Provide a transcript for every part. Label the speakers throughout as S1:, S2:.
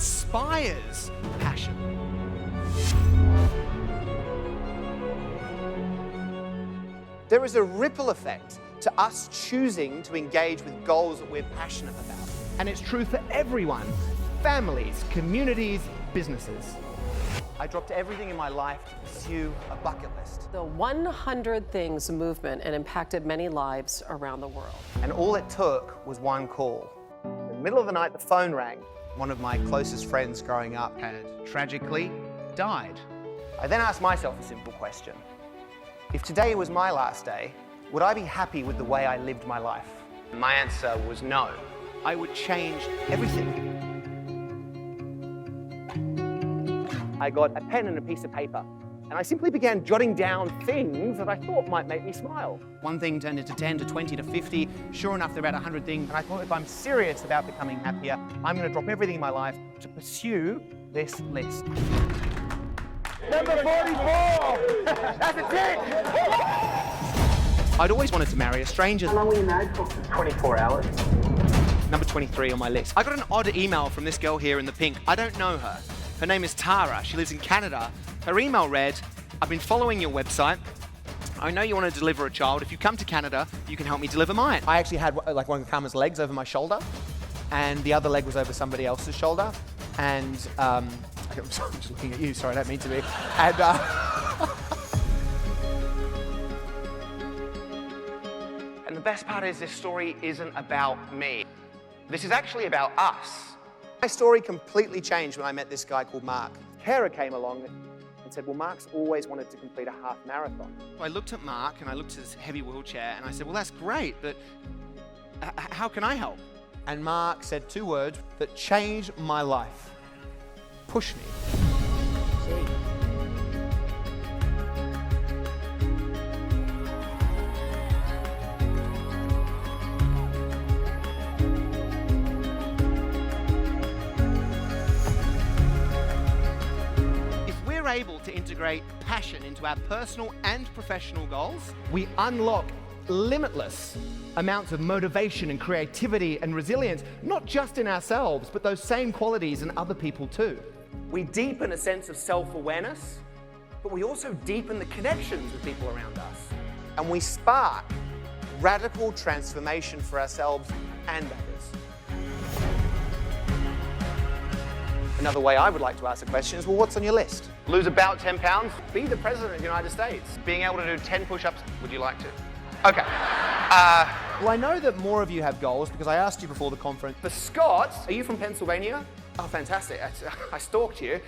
S1: inspires passion.
S2: There is a ripple effect to us choosing to engage with goals that we're passionate about.
S1: And it's true for everyone, families, communities, businesses.
S2: I dropped everything in my life to pursue a bucket list.
S3: The 100 Things movement and impacted many lives around the world.
S2: And all it took was one call. In the middle of the night, the phone rang. One of my closest friends growing up
S1: had tragically died.
S2: I then asked myself a simple question. If today was my last day, would I be happy with the way I lived my life? My answer was no. I would change everything. I got a pen and a piece of paper, and I simply began jotting down things that I thought might make me smile.
S1: One thing turned into 10 to 20 to 50. Sure enough, there are about 100 things.
S2: And I thought, if I'm serious about becoming happier, I'm going to drop everything in my life to pursue this list. Number 44! That's a tick!
S1: I'd always wanted to marry a stranger.
S4: How long were you married for?
S2: 24 hours.
S1: Number 23 on my list. I got an odd email from this girl here in the pink. I don't know her. Her name is Tara. She lives in Canada. Her email read, I've been following your website. I know you want to deliver a child. If you come to Canada, you can help me deliver mine.
S2: I actually had like one of Karma's legs over my shoulder, and the other leg was over somebody else's shoulder. And I'm just looking at you, sorry, I don't mean to be. And, and the best part is this story isn't about me. This is actually about us. My story completely changed when I met this guy called Mark. Kara came along and said, well, Mark's always wanted to complete a half marathon.
S1: I looked at Mark and I looked at his heavy wheelchair and I said, well, that's great, but how can I help?
S2: And Mark said 2 words that changed my life. Push me.
S1: Able to integrate passion into our personal and professional goals, we unlock limitless amounts of motivation and creativity and resilience, not just in ourselves, but those same qualities in other people too.
S2: We deepen a sense of self-awareness, but we also deepen the connections with people around us. And we spark radical transformation for ourselves and others. Another way I would like to ask the question is, well, what's on your list? Lose about 10 pounds? Be the President of the United States. Being able to do 10 push-ups, would you like to? Okay. Well, I know that more of you have goals because I asked you before the conference. For Scott, are you from Pennsylvania? Oh, fantastic. I stalked you.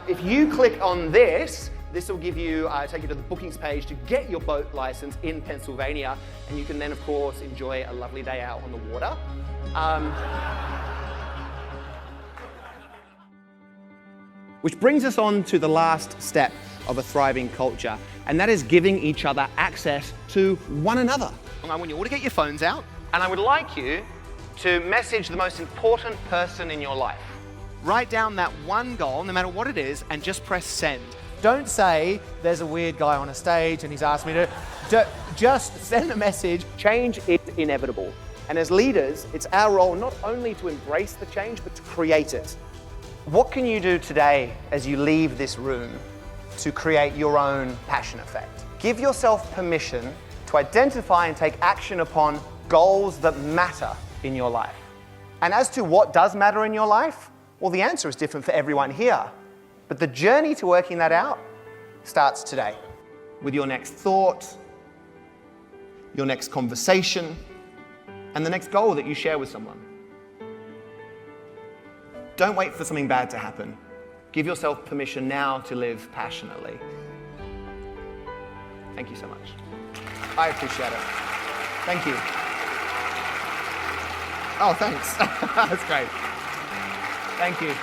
S2: If you click on this, this will give you, take you to the bookings page to get your boat license in Pennsylvania. And you can then, of course, enjoy a lovely day out on the water. Which brings us on to the last step of a thriving culture, and that is giving each other access to one another.
S1: I want you all to get your phones out.
S2: And I would like you to message the most important person in your life.
S1: Write down that one goal, no matter what it is, and just press send.
S2: Don't say, there's a weird guy on a stage and he's asked me to... Just send a message. Change is inevitable. And as leaders, it's our role not only to embrace the change, but to create it. What can you do today as you leave this room to create your own passion effect? Give yourself permission to identify and take action upon goals that matter in your life. And as to what does matter in your life, well, the answer is different for everyone here. But the journey to working that out starts today. With your next thought, your next conversation, and the next goal that you share with someone. Don't wait for something bad to happen. Give yourself permission now to live passionately. Thank you so much. I appreciate it. Thank you. Oh, thanks. That's great. Thank you.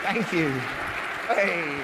S2: Thank you. Hey.